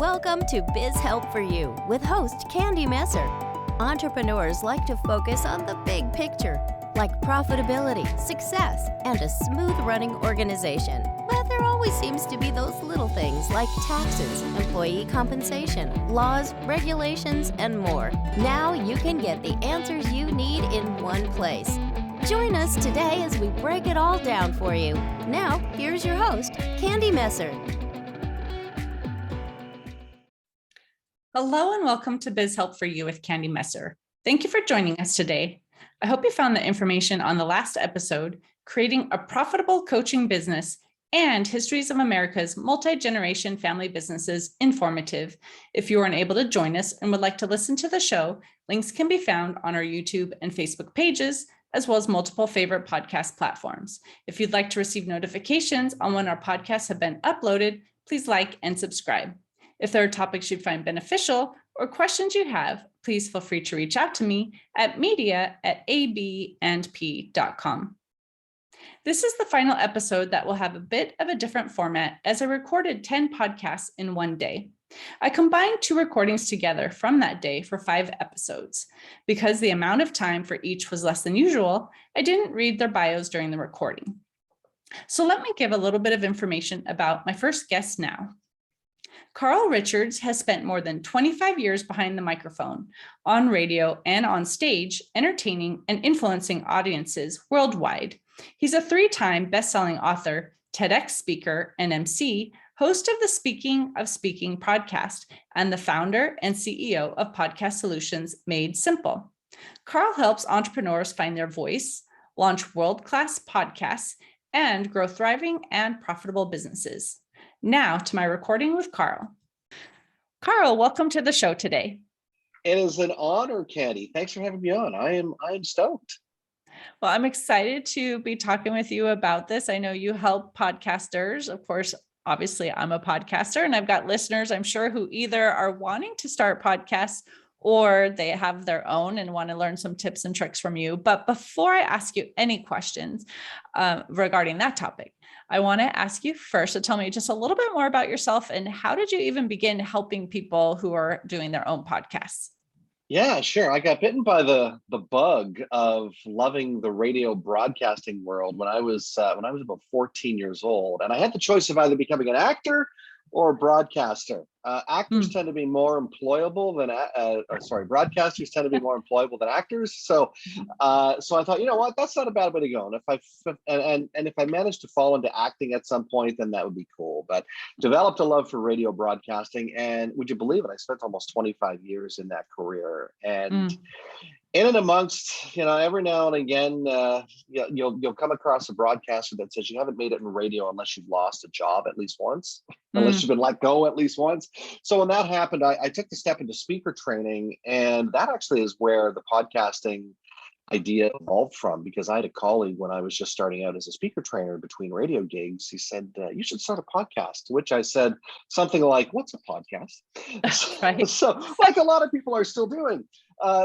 Welcome to Biz Help for You with host Candy Messer. Entrepreneurs like to focus on the big picture, like profitability, success, and a smooth-running organization. But there always seems to be those little things like taxes, employee compensation, laws, regulations, and more. Now you can get the answers you need in one place. Join us today as we break it all down for you. Now, here's your host, Candy Messer. Hello and welcome to Biz Help for You with Candy Messer. Thank you for joining us today. I hope you found the information on the last episode, Creating a Profitable Coaching Business and Histories of America's Multi-Generation Family Businesses, informative. If you weren't able to join us and would like to listen to the show, links can be found on our YouTube and Facebook pages, as well as multiple favorite podcast platforms. If you'd like to receive notifications on when our podcasts have been uploaded, please like and subscribe. If there are topics you find beneficial or questions you have, please feel free to reach out to me at media@abandp.com. This is the final episode that will have a bit of a different format as I recorded 10 podcasts in one day. I combined 2 recordings together from that day for 5 episodes. Because the amount of time for each was less than usual, I didn't read their bios during the recording. So let me give a little bit of information about my first guest now. Carl Richards has spent more than 25 years behind the microphone, on radio and on stage, entertaining and influencing audiences worldwide. He's a 3-time best-selling author, TEDx speaker and MC, host of the Speaking of Speaking podcast, and the founder and CEO of podcast solutions Made Simple. Carl helps entrepreneurs find their voice, launch world-class podcasts, and grow thriving and profitable businesses. Now to my recording with Carl. Carl, welcome to the show today. It is an honor, Candy. Thanks for having me on. I am stoked. Well, I'm excited to be talking with you about this. I know you help podcasters. Of course, obviously, I'm a podcaster, and I've got listeners, I'm sure, who either are wanting to start podcasts or they have their own and want to learn some tips and tricks from you. But before I ask you any questions regarding that topic, I want to ask you first to tell me just a little bit more about yourself and how did you even begin helping people who are doing their own podcasts? Yeah, sure. I got bitten by the bug of loving the radio broadcasting world when I was about 14 years old, and I had the choice of either becoming an actor or a broadcaster. Actors tend to be more employable than broadcasters tend to be more employable than actors. So I thought, you know what, that's not a bad way to go. And if I managed to fall into acting at some point, then that would be cool. But developed a love for radio broadcasting, and would you believe it, I spent almost 25 years in that career. And in and amongst, every now and again, you'll come across a broadcaster that says you haven't made it in radio unless you've lost a job at least once, unless you've been let go at least once. So when that happened, I took the step into speaker training, and that actually is where the podcasting idea evolved from, because I had a colleague when I was just starting out as a speaker trainer between radio gigs. He said, you should start a podcast, to which I said something like, what's a podcast? Right. So like a lot of people are still doing.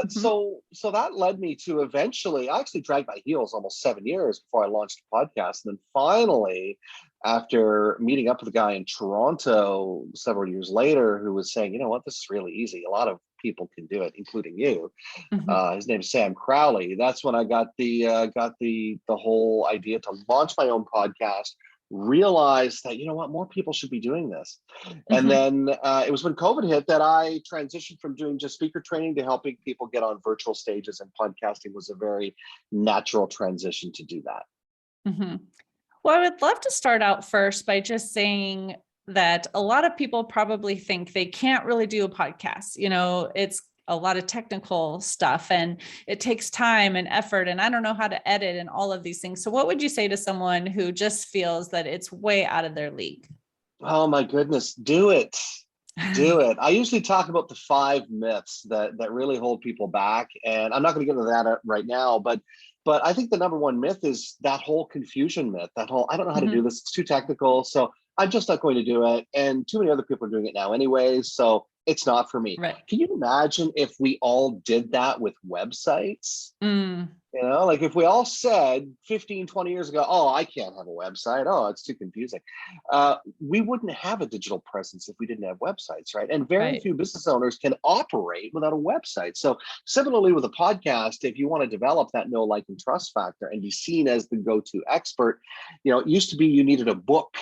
So that led me to eventually, I actually dragged my heels almost 7 years before I launched a podcast. And then finally, after meeting up with a guy in Toronto several years later who was saying, you know what, this is really easy. A lot of people can do it, including you. His name is Sam Crowley. That's when I got the whole idea to launch my own podcast, realized that, you know what, more people should be doing this. And then it was when COVID hit that I transitioned from doing just speaker training to helping people get on virtual stages, and podcasting was a very natural transition to do that. Well, I would love to start out first by just saying that a lot of people probably think they can't really do a podcast. It's a lot of technical stuff and it takes time and effort, and I don't know how to edit and all of these things. So what would you say to someone who just feels that it's way out of their league? Oh my goodness, do it. Do it. I usually talk about the 5 myths that really hold people back, and I'm not going to get into that right now, but I think the number 1 myth is that whole confusion myth, that whole, I don't know how to do this, it's too technical, so I'm just not going to do it. And too many other people are doing it now anyway. So It's not for me. Right. Can you imagine if we all did that with websites? Mm, Like if we all said 15, 20 years ago, oh, I can't have a website. Oh, it's too confusing. We wouldn't have a digital presence if we didn't have websites, right? And very right. few business owners can operate without a website. So similarly with a podcast, if you want to develop that know, like, and trust factor and be seen as the go-to expert, it used to be you needed a book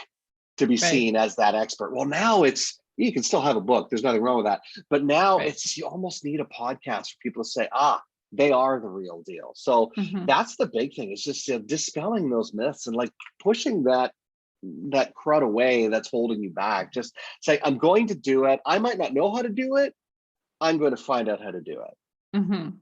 to be Right. seen as that expert. Well, now you can still have a book. There's nothing wrong with that. But now Right. you almost need a podcast for people to say, they are the real deal. So Mhm. that's the big thing, is just dispelling those myths and like pushing that crud away that's holding you back. Just say, I'm going to do it. I might not know how to do it. I'm going to find out how to do it. Mhm.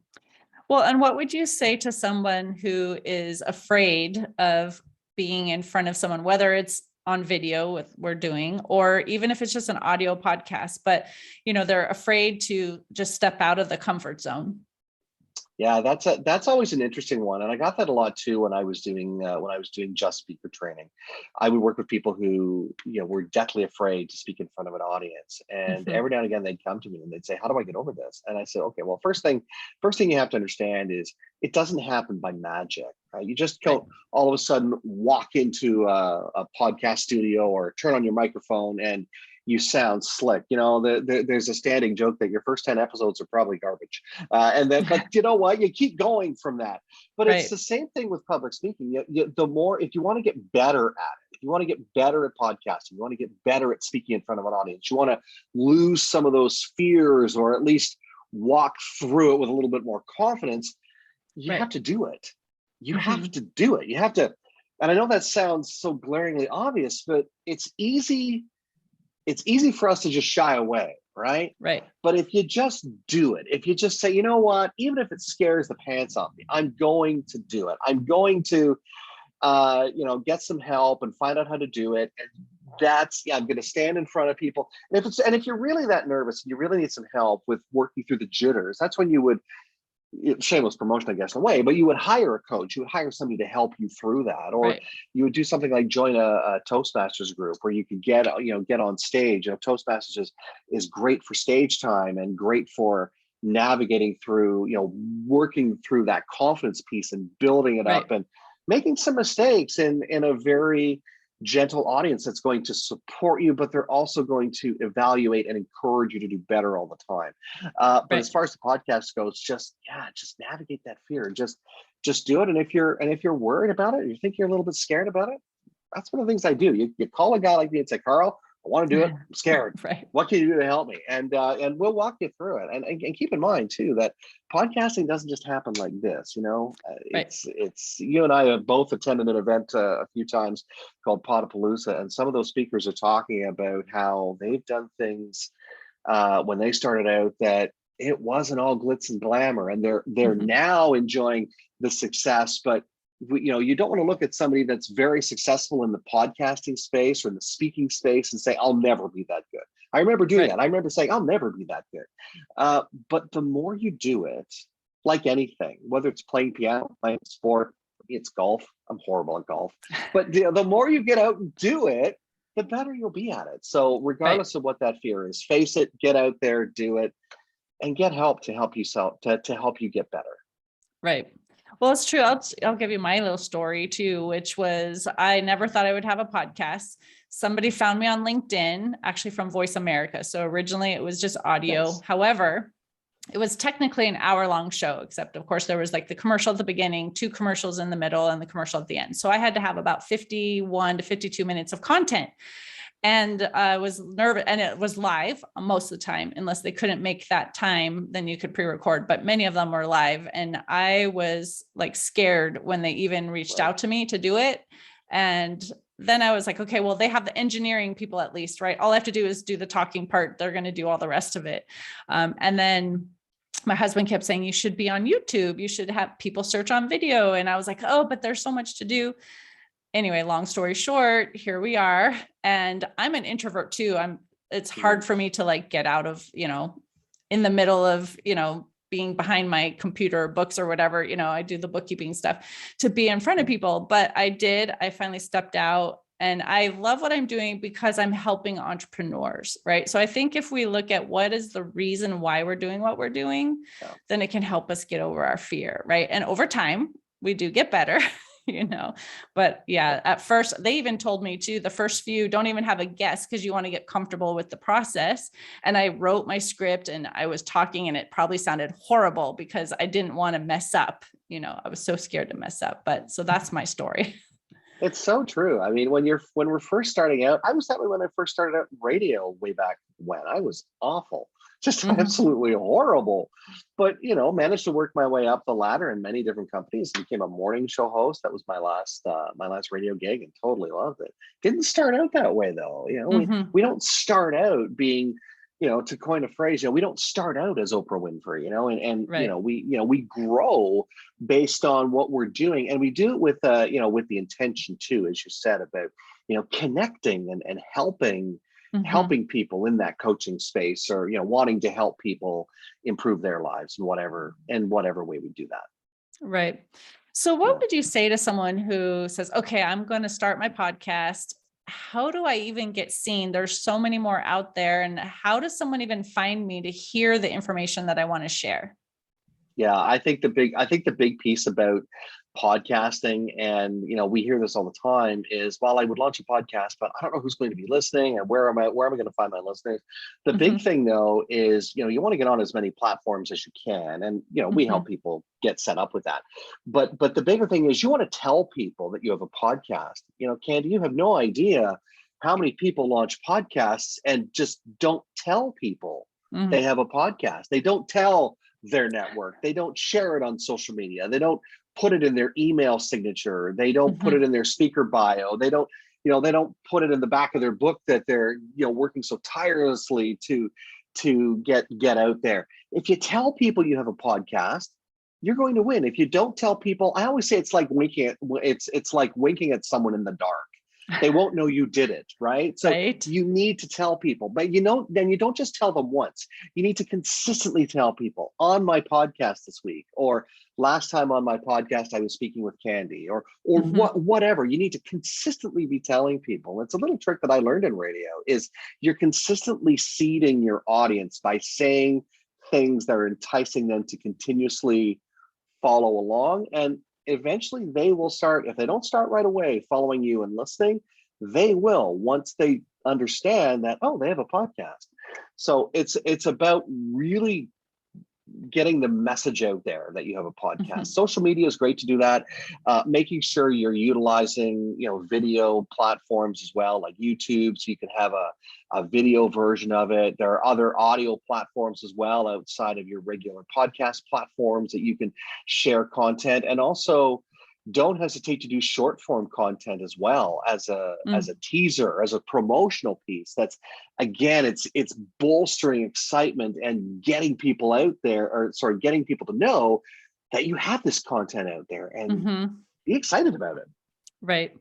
Well, and what would you say to someone who is afraid of being in front of someone, whether it's on video with we're doing, or even if it's just an audio podcast, but they're afraid to just step out of the comfort zone? Yeah, that's always an interesting one, and I got that a lot too when I was doing just speaker training. I would work with people who were deathly afraid to speak in front of an audience, and Mhm. every now and again they'd come to me and they'd say, "How do I get over this?" And I said, "Okay, well, first thing you have to understand is it doesn't happen by magic, right? You just Right. don't all of a sudden walk into a podcast studio or turn on your microphone and you sound slick. There's a standing joke that your first 10 episodes are probably garbage. But you know what? You keep going from that. But it's Right. the same thing with public speaking. The more, if you want to get better at it, if you want to get better at podcasting, you want to get better at speaking in front of an audience, you want to lose some of those fears or at least walk through it with a little bit more confidence, you have Right. to do it. You have Mhm. to do it. You have to. And I know that sounds so glaringly obvious, but it's easy for us to just shy away, right? Right. But if you just do it, if you just say, you know what, even if it scares the pants off me, I'm going to do it. I'm going to, get some help and find out how to do it. And I'm going to stand in front of people. And if you're really that nervous and you really need some help with working through the jitters, that's when you would, shameless promotion, I guess, in a way, but you would hire a coach, you would hire somebody to help you through that, or Right. you would do something like join a Toastmasters group where you could get on stage. Toastmasters is great for stage time and great for navigating through, working through that confidence piece and building it Right. up and making some mistakes in a very gentle audience that's going to support you, but they're also going to evaluate and encourage you to do better all the time. But as Right. far as the podcast goes, just navigate that fear and just do it. And if you're worried about it, you think you're a little bit scared about it, that's one of the things I do. You call a guy like me and say, Carl, I want to do it. I'm scared. Right. What can you do to help me? And we'll walk you through it. And keep in mind too that podcasting doesn't just happen like this. Right. It's you and I have both attended an event a few times called Podapalooza, and some of those speakers are talking about how they've done things when they started out that it wasn't all glitz and glamour, and they're Mhm. now enjoying the success. But you don't want to look at somebody that's very successful in the podcasting space or in the speaking space and say, I'll never be that good. I remember doing Right. that. I remember saying, I'll never be that good. But the more you do it, like anything, whether it's playing piano, playing sport, it's golf. I'm horrible at golf. But the more you get out and do it, the better you'll be at it. So Right. regardless of what that fear is, face it, get out there, do it, and get help to help you to help you get better. Right. Well, it's true. I'll give you my little story too, which was I never thought I would have a podcast. Somebody found me on LinkedIn, actually from Voice America. So originally it was just audio. Nice. However, it was technically an hour-long show, except of course there was like the commercial at the beginning, 2 commercials in the middle, and the commercial at the end. So I had to have about 51 to 52 minutes of content. And I was nervous, and it was live most of the time, unless they couldn't make that time, then you could pre-record, but many of them were live. And I was like scared when they even reached Right. out to me to do it. And then I was like, okay, well, they have the engineering people at least, right? All I have to do is do the talking part. They're going to do all the rest of it. And then my husband kept saying, you should be on YouTube. You should have people search on video. And I was like, oh, but there's so much to do. Anyway, long story short, here we are. And I'm an introvert too. It's hard for me to like get out of, in the middle of, being behind my computer, books or whatever, I do the bookkeeping stuff, to be in front of people. But I finally stepped out And I love what I'm doing because I'm helping entrepreneurs, right? So I think if we look at what is the reason why we're doing what we're doing, then it can help us get over our fear, right? And over time, we do get better. But yeah, at first they even told me too, the first few don't even have a guest because you want to get comfortable with the process. And I wrote my script and I was talking and it probably sounded horrible because I didn't want to mess up. I was so scared to mess up, but so that's my story. It's so true. I mean, when we're first starting out, I was that way when I first started out in radio way back when. I was awful, just absolutely horrible. But managed to work my way up the ladder in many different companies. Became a morning show host. That was my last radio gig, and totally loved it. Didn't start out that way though. We don't start out being, to coin a phrase, we don't start out as Oprah Winfrey, and Right. we grow based on what we're doing, and we do it with with the intention too, as you said, about connecting and helping people in that coaching space, or wanting to help people improve their lives in whatever way we do that. Right. So what would you say to someone who says, okay, I'm going to start my podcast? How do I even get seen? There's so many more out there. And how does someone even find me to hear the information that I want to share? Yeah, I think the big piece about podcasting, and we hear this all the time, is, well, I would launch a podcast, but I don't know who's going to be listening and where am I going to find my listeners. The big thing though is, you want to get on as many platforms as you can, and we help people get set up with that. But the bigger thing is, you want to tell people that you have a podcast. Candy, you have no idea how many people launch podcasts and just don't tell people they have a podcast. They don't tell their network. They don't share it on social media. They don't put it in their email signature. They don't put it in their speaker bio. They don't put it in the back of their book that they're, working so tirelessly to get out there. If you tell people you have a podcast, you're going to win. If you don't tell people, I always say it's like winking at someone in the dark. They won't know you did it, right? So you need to tell people, but then you don't just tell them once. You need to consistently tell people. On my podcast this week, or last time on my podcast, I was speaking with Candy, or whatever. You need to consistently be telling people. It's a little trick that I learned in radio, is you're consistently seeding your audience by saying things that are enticing them to continuously follow along. And eventually they will start, if they don't start right away following you and listening, they will, once they understand that, oh, they have a podcast. So it's about really getting the message out there that you have a podcast. Social media is great to do that. Making sure you're utilizing, video platforms as well, like YouTube, so you can have a video version of it. There are other audio platforms as well outside of your regular podcast platforms that you can share content. And also, don't hesitate to do short form content as well, as a teaser, as a promotional piece. That's, again, it's bolstering excitement and getting people out there, getting people to know that you have this content out there, and be excited about it. Right.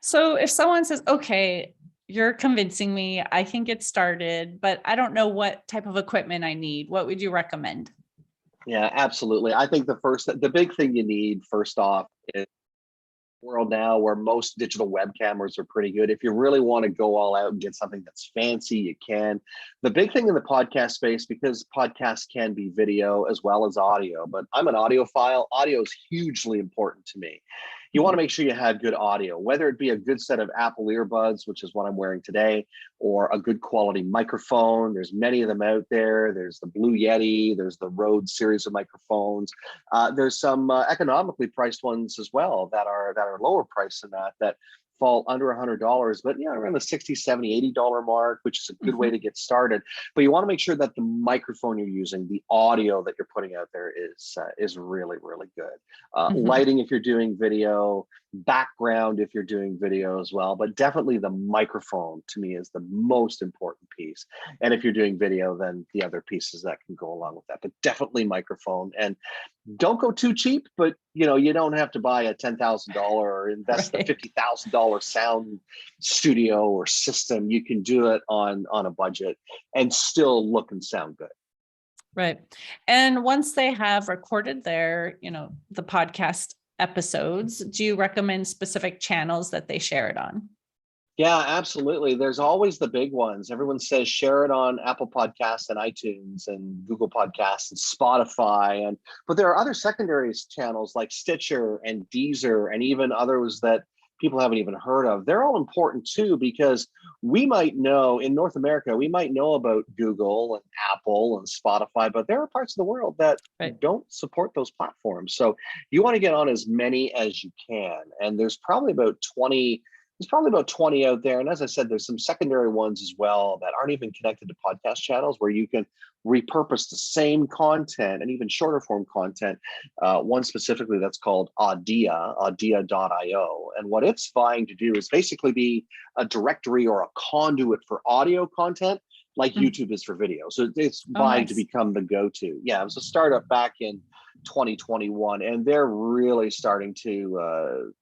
So if someone says, okay, you're convincing me, I can get started, but I don't know what type of equipment I need, what would you recommend? Yeah, absolutely. I think the big thing you need, first off, is world now where most digital web cameras are pretty good. If you really want to go all out and get something that's fancy, you can. The big thing in the podcast space, because podcasts can be video as well as audio, but I'm an audiophile. Audio is hugely important to me. You want to make sure you have good audio, whether it be a good set of Apple earbuds, which is what I'm wearing today, or a good quality microphone. There's many of them out there. There's the Blue Yeti, there's the Rode series of microphones. There's some economically priced ones as well that are lower priced than that fall under $100, but around the $60, $70, $80 mark, which is a good way to get started. But you want to make sure that the microphone you're using, the audio that you're putting out there is really, really good. Lighting if you're doing video, background if you're doing video as well, but definitely the microphone to me is the most important piece. And if you're doing video, then the other pieces that can go along with that, but definitely microphone. And don't go too cheap, but you don't have to buy a $10,000 or invest the $50,000 sound studio or system. You can do it on a budget and still look and sound good. Right. And once they have recorded their, the podcast episodes, do you recommend specific channels that they share it on? Yeah, absolutely. There's always the big ones. Everyone says share it on Apple Podcasts and iTunes and Google Podcasts and Spotify. But there are other secondary channels like Stitcher and Deezer and even others that people haven't even heard of. They're all important too, because we might know in North America, we might know about Google and Apple and Spotify, but there are parts of the world that Right. don't support those platforms. So you want to get on as many as you can. And there's probably about 20 out there. And as I said, there's some secondary ones as well that aren't even connected to podcast channels where you can repurpose the same content and even shorter form content. One specifically that's called Audia.io. And what it's vying to do is basically be a directory or a conduit for audio content like YouTube is for video. So it's vying to become the go-to. Yeah, it was a startup back in 2021, and they're really starting to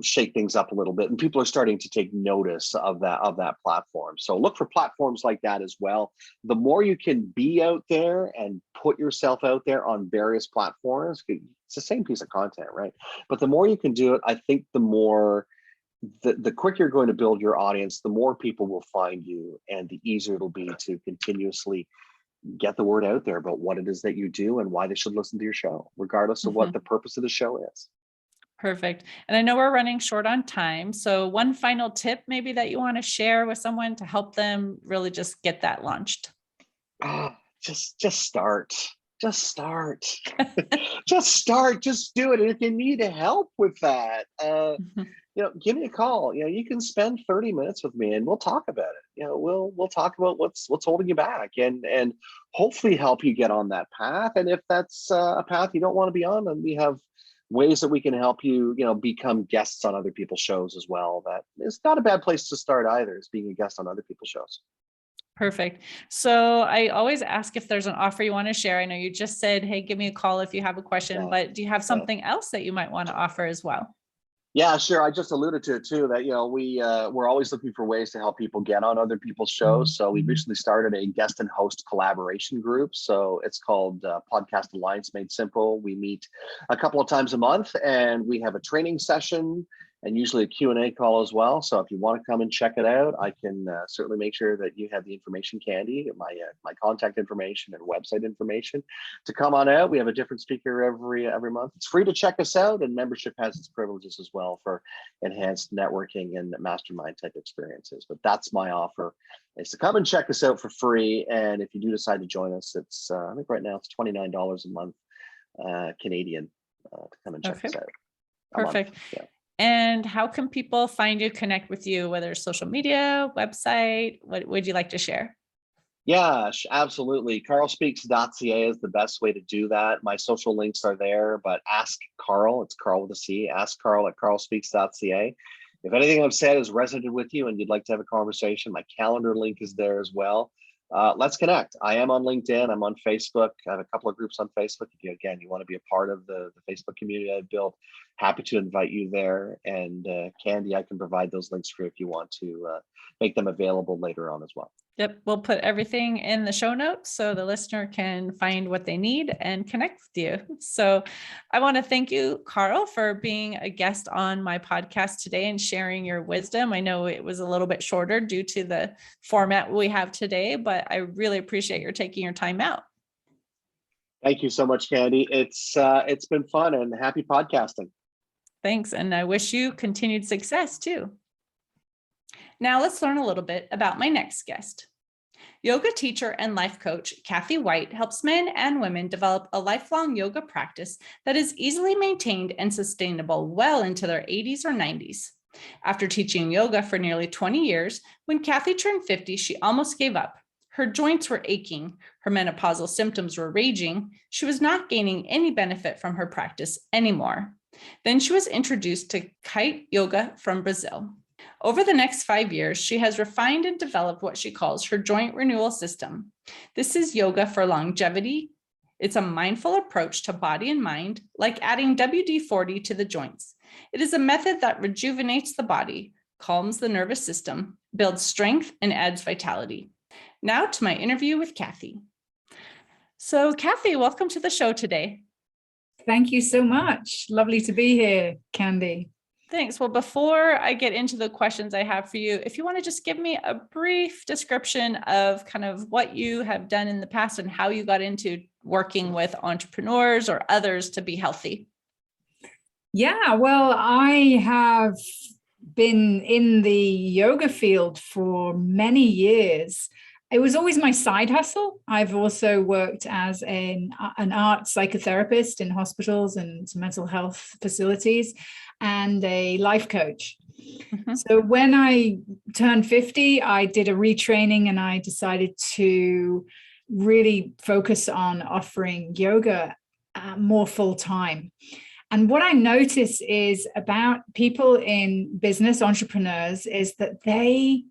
shake things up a little bit, and people are starting to take notice of that platform. So look for platforms like that as well. The more you can be out there and put yourself out there on various platforms, it's the same piece of content, right? But the more you can do it, I think the quicker you're going to build your audience, the more people will find you, and the easier it'll be to continuously get the word out there about what it is that you do and why they should listen to your show, regardless of what the purpose of the show is. Perfect. And I know we're running short on time. So one final tip maybe that you want to share with someone to help them really just get that launched. Just start. Just start. Just start. Just do it. And if you need help with that, give me a call. You can spend 30 minutes with me and we'll talk about it. We'll talk about what's holding you back and hopefully help you get on that path. And if that's a path you don't want to be on, then we have ways that we can help you, become guests on other people's shows as well. That is not a bad place to start either, is being a guest on other people's shows. Perfect. So I always ask if there's an offer you want to share. I know you just said, hey, give me a call if you have a question, but do you have something else that you might want to offer as well? Yeah, sure. I just alluded to it too, that, we're always looking for ways to help people get on other people's shows. So we recently started a guest and host collaboration group. So it's called Podcast Alliance Made Simple. We meet a couple of times a month and we have a training session and usually a Q&A call as well. So if you want to come and check it out, I can certainly make sure that you have the information, Candy, my contact information and website information to come on out. We have a different speaker every month. It's free to check us out, and membership has its privileges as well for enhanced networking and mastermind type experiences. But that's my offer, is to come and check us out for free. And if you do decide to join us, it's I think right now it's $29 a month Canadian to come and check us out. Perfect. Yeah. And how can people find you, connect with you, whether it's social media, website? What would you like to share? Yeah, absolutely. carlspeaks.ca is the best way to do that. My social links are there, but ask Carl, it's Carl with a C, ask Carl at carlspeaks.ca. If anything I've said has resonated with you and you'd like to have a conversation, my calendar link is there as well. Let's connect. I am on LinkedIn. I'm on Facebook. I have a couple of groups on Facebook. If you want to be a part of the Facebook community I've built, happy to invite you there. And Candy, I can provide those links for you if you want to make them available later on as well. Yep. We'll put everything in the show notes so the listener can find what they need and connect with you. So I want to thank you, Carl, for being a guest on my podcast today and sharing your wisdom. I know it was a little bit shorter due to the format we have today, but I really appreciate your taking your time out. Thank you so much, Candy. It's been fun, and happy podcasting. Thanks. And I wish you continued success too. Now let's learn a little bit about my next guest. Yoga teacher and life coach Kathy White helps men and women develop a lifelong yoga practice that is easily maintained and sustainable well into their 80s or 90s. After teaching yoga for nearly 20 years, when Kathy turned 50, she almost gave up. Her joints were aching, her menopausal symptoms were raging, she was not gaining any benefit from her practice anymore. Then she was introduced to Kite Yoga from Brazil. Over the next 5 years, she has refined and developed what she calls her joint renewal system. This is yoga for longevity. It's a mindful approach to body and mind, like adding WD-40 to the joints. It is a method that rejuvenates the body, calms the nervous system, builds strength, and adds vitality. Now to my interview with Kathy. So Kathy, welcome to the show today. Thank you so much. Lovely to be here, Candy. Thanks. Well, before I get into the questions I have for you, if you want to just give me a brief description of kind of what you have done in the past and how you got into working with entrepreneurs or others to be healthy. Yeah, well, I have been in the yoga field for many years. It was always my side hustle. I've also worked as an art psychotherapist in hospitals and mental health facilities and a life coach. Mm-hmm. So when I turned 50, I did a retraining and I decided to really focus on offering yoga more full time. And what I notice is about people in business, entrepreneurs, is that they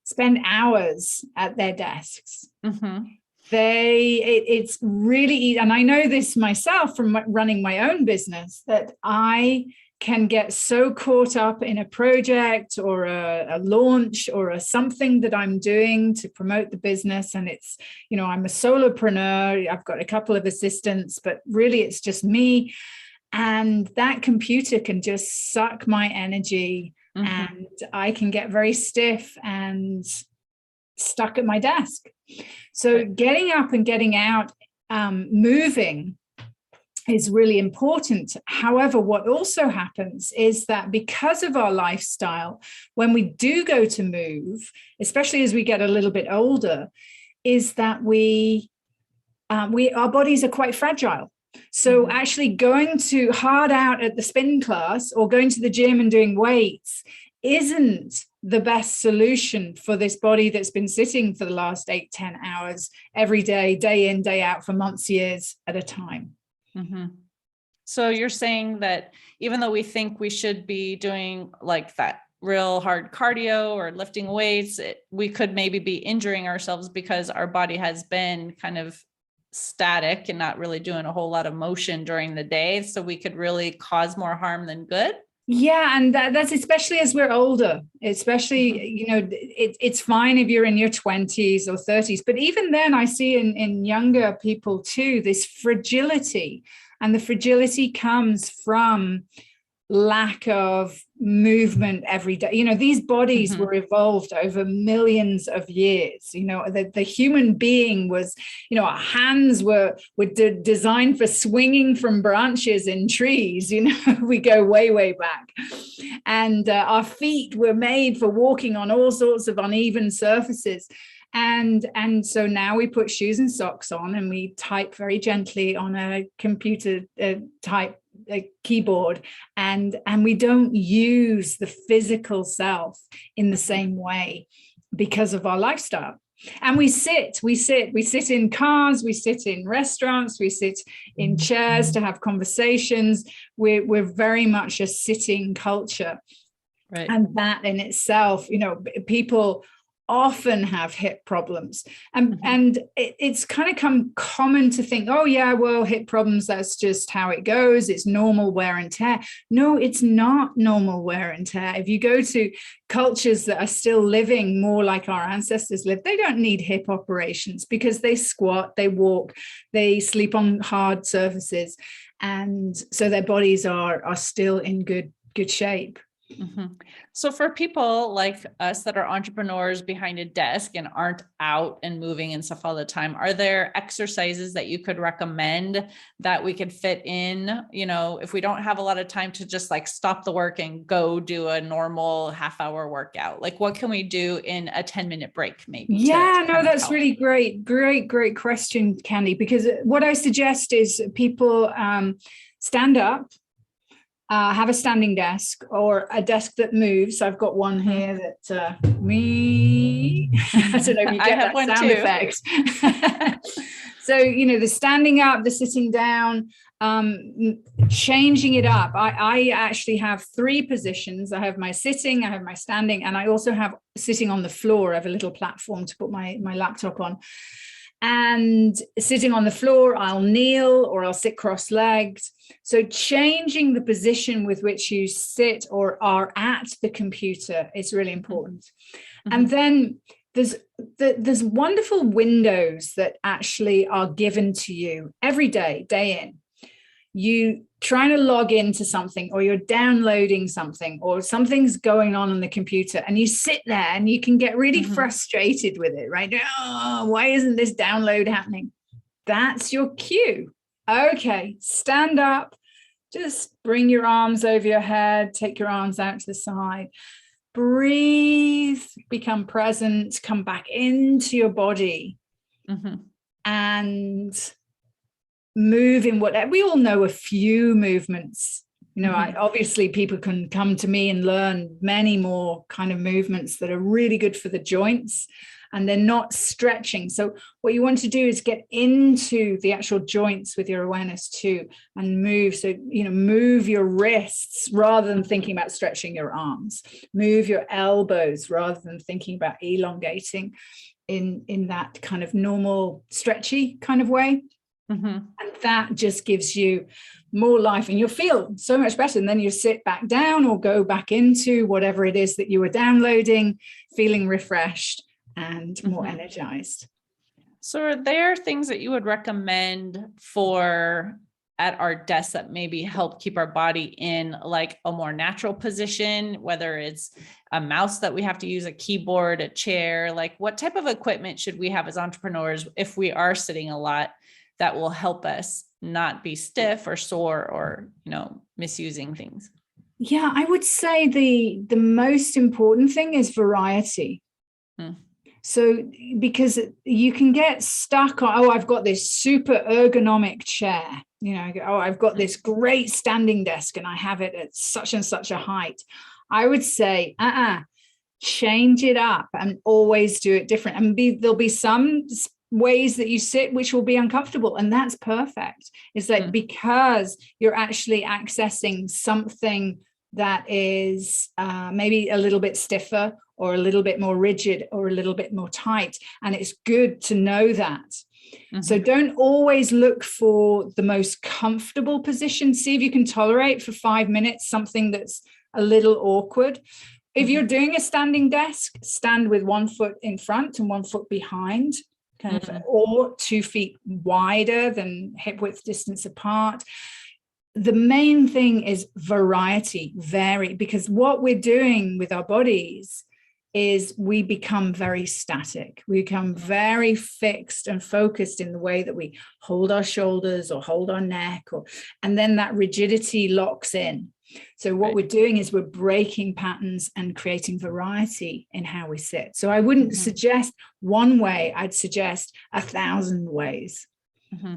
spend hours at their desks. Mm-hmm. It's really, and I know this myself from running my own business, that I can get so caught up in a project or a launch or something that I'm doing to promote the business. And it's, I'm a solopreneur. I've got a couple of assistants, but really it's just me. And that computer can just suck my energy. Mm-hmm. And I can get very stiff and stuck at my desk. So getting up and getting out, moving is really important. However, what also happens is that because of our lifestyle, when we do go to move, especially as we get a little bit older, is that our bodies are quite fragile. So actually going to hard out at the spin class or going to the gym and doing weights isn't the best solution for this body that's been sitting for the last 8-10 hours every day, day in, day out for months, years at a time. Mm-hmm. So you're saying that even though we think we should be doing like that real hard cardio or lifting weights, we could maybe be injuring ourselves because our body has been kind of static and not really doing a whole lot of motion during the day. So we could really cause more harm than good. Yeah. And that's especially as we're older, especially, it's fine if you're in your 20s or 30s, but even then I see in younger people too, this fragility, and the fragility comes from lack of movement every day. These bodies were evolved over millions of years. The human being was, our hands were designed for swinging from branches in trees. We go way, way back. And our feet were made for walking on all sorts of uneven surfaces. And so now we put shoes and socks on and we type very gently on a computer type a keyboard, and we don't use the physical self in the same way because of our lifestyle. And we sit in cars, we sit in restaurants, we sit in chairs to have conversations. We're very much a sitting culture. Right. And that in itself, people often have hip problems, and it's kind of come common to think, oh yeah, well, hip problems, that's just how it goes, it's normal wear and tear. No, it's not normal wear and tear. If you go to cultures that are still living more like our ancestors lived, they don't need hip operations because they squat, they walk, they sleep on hard surfaces, and so their bodies are still in good shape. Mm-hmm. So for people like us that are entrepreneurs behind a desk and aren't out and moving and stuff all the time, are there exercises that you could recommend that we could fit in, if we don't have a lot of time to just like stop the work and go do a normal half-hour workout? Like what can we do in a 10-minute break maybe? Yeah, no, that's really great question, Candy, because what I suggest is people stand up, have a standing desk or a desk that moves. I've got one here that I don't know if you get that sound effect. So, the standing up, the sitting down, changing it up. I actually have 3 positions. I have my sitting, I have my standing, and I also have sitting on the floor. I have a little platform to put my laptop on. And sitting on the floor, I'll kneel or I'll sit cross-legged. So changing the position with which you sit or are at the computer is really important. Mm-hmm. And then there's wonderful windows that actually are given to you every day, day in. You trying to log into something, or you're downloading something, or something's going on the computer, and you sit there and you can get really frustrated with it, right? Oh, why isn't this download happening? That's your cue. Okay, stand up, just bring your arms over your head, take your arms out to the side, breathe, become present, come back into your body, and move in whatever. We all know a few movements. Obviously people can come to me and learn many more kind of movements that are really good for the joints, and they're not stretching. So what you want to do is get into the actual joints with your awareness too, and move. So, move your wrists rather than thinking about stretching your arms. Move your elbows rather than thinking about elongating in that kind of normal stretchy kind of way. And that just gives you more life, and you'll feel so much better. And then you sit back down or go back into whatever it is that you were downloading, feeling refreshed and more energized. So are there things that you would recommend for at our desk that maybe help keep our body in like a more natural position, whether it's a mouse that we have to use, a keyboard, a chair? Like, what type of equipment should we have as entrepreneurs if we are sitting a lot that will help us not be stiff or sore or, misusing things? Yeah, I would say the most important thing is variety. So, because you can get stuck on, I've got this super ergonomic chair, I've got this great standing desk and I have it at such and such a height. I would say, change it up and always do it different. And there'll be some ways that you sit which will be uncomfortable, and that's perfect. It's like because you're actually accessing something that is maybe a little bit stiffer or a little bit more rigid or a little bit more tight, and it's good to know that. So don't always look for the most comfortable position. See if you can tolerate for 5 minutes something that's a little awkward. If you're doing a standing desk, stand with 1 foot in front and 1 foot behind, kind of, or 2 feet wider than hip width distance apart. The main thing is variety, vary, because what we're doing with our bodies is we become very static. We become very fixed and focused in the way that we hold our shoulders or hold our neck, and then that rigidity locks in. So what we're doing is we're breaking patterns and creating variety in how we sit. So I wouldn't suggest one way, I'd suggest 1,000 ways.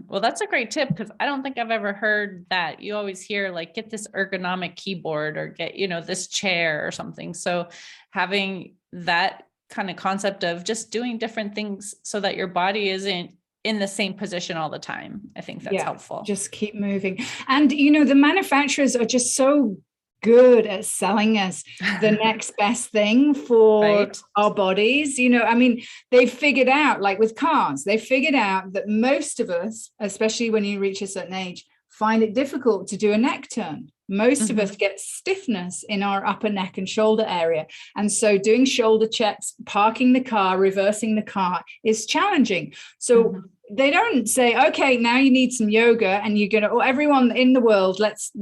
Well, that's a great tip, because I don't think I've ever heard that. You always hear like, get this ergonomic keyboard or get, this chair or something. So having that kind of concept of just doing different things so that your body isn't in the same position all the time, I think that's helpful. Just keep moving. And, the manufacturers are just so good at selling us the next best thing for our bodies. They've figured out, like with cars, they figured out that most of us, especially when you reach a certain age, find it difficult to do a neck turn. Most of us get stiffness in our upper neck and shoulder area. And so doing shoulder checks, parking the car, reversing the car is challenging. So they don't say, okay, now you need some yoga and you're going to, everyone in the world, let's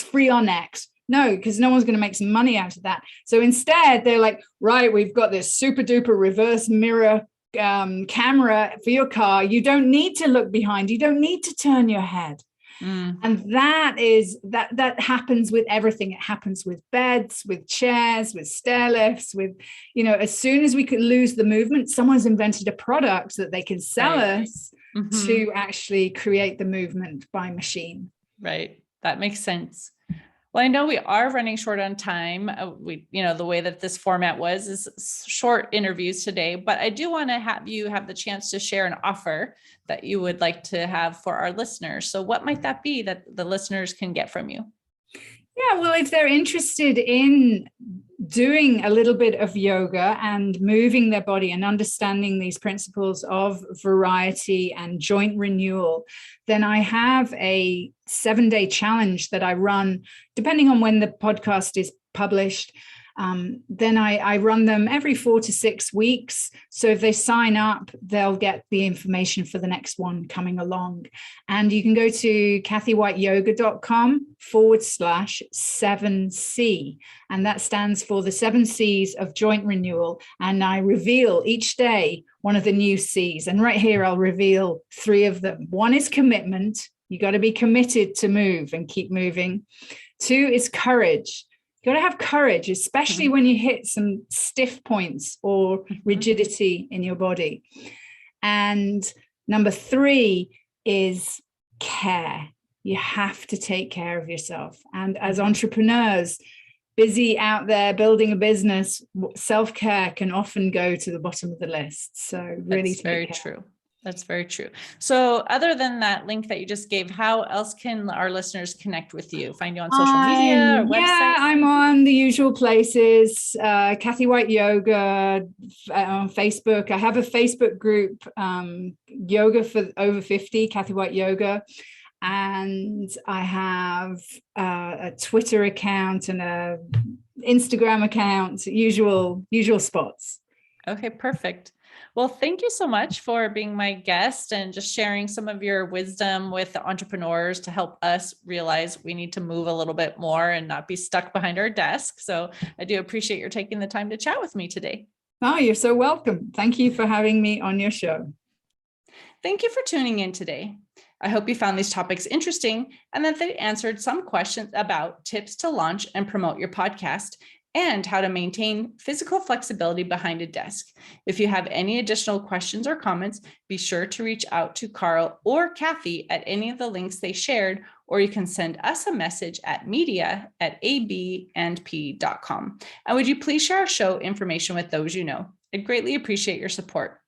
free our necks. No, because no one's going to make some money out of that. So instead, they're like, right, we've got this super duper reverse mirror camera for your car. You don't need to look behind. You don't need to turn your head. And that happens with everything. It happens with beds, with chairs, with stair lifts, with, as soon as we could lose the movement, someone's invented a product that they can sell us to actually create the movement by machine. Right. That makes sense. Well, I know we are running short on time. The way that this format is short interviews today, but I do want to have you have the chance to share an offer that you would like to have for our listeners. So what might that be that the listeners can get from you? Yeah, well, if they're interested in doing a little bit of yoga and moving their body and understanding these principles of variety and joint renewal, then I have a 7-day challenge that I run, depending on when the podcast is published. Then I run them every 4 to 6 weeks. So if they sign up, they'll get the information for the next one coming along. And you can go to kathywhiteyoga.com/7C. And that stands for the 7 C's of joint renewal. And I reveal each day one of the new C's. And right here, I'll reveal 3 of them. 1 is commitment. You got to be committed to move and keep moving. 2 is courage. You got to have courage, especially when you hit some stiff points or rigidity in your body. And number 3 is care. You have to take care of yourself. And as entrepreneurs, busy out there building a business, self-care can often go to the bottom of the list. So really, that's very true. That's very true. So other than that link that you just gave, how else can our listeners connect with you? Find you on social media or website? Yeah, I'm on the usual places. Kathy White Yoga on Facebook. I have a Facebook group, Yoga for Over 50, Kathy White Yoga. And I have a Twitter account and a Instagram account, usual spots. Okay, perfect. Well, thank you so much for being my guest and just sharing some of your wisdom with the entrepreneurs to help us realize we need to move a little bit more and not be stuck behind our desk. So I do appreciate your taking the time to chat with me today. Oh, you're so welcome. Thank you for having me on your show. Thank you for tuning in today. I hope you found these topics interesting and that they answered some questions about tips to launch and promote your podcast and how to maintain physical flexibility behind a desk. If you have any additional questions or comments, be sure to reach out to Carl or Kathy at any of the links they shared, or you can send us a message at media@abandp.com. And would you please share our show information with those you know? I'd greatly appreciate your support.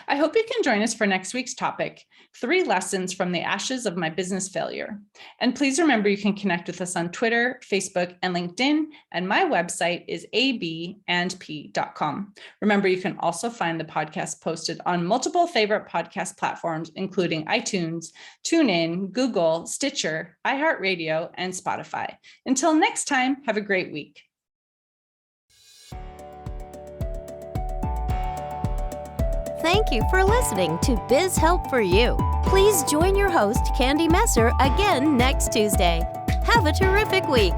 I hope you can join us for next week's topic, 3 lessons from the ashes of my business failure. And please remember you can connect with us on Twitter, Facebook, and LinkedIn. And my website is abandp.com. Remember, you can also find the podcast posted on multiple favorite podcast platforms, including iTunes, TuneIn, Google, Stitcher, iHeartRadio, and Spotify. Until next time, have a great week. Thank you for listening to Biz Help for You. Please join your host, Candy Messer, again next Tuesday. Have a terrific week.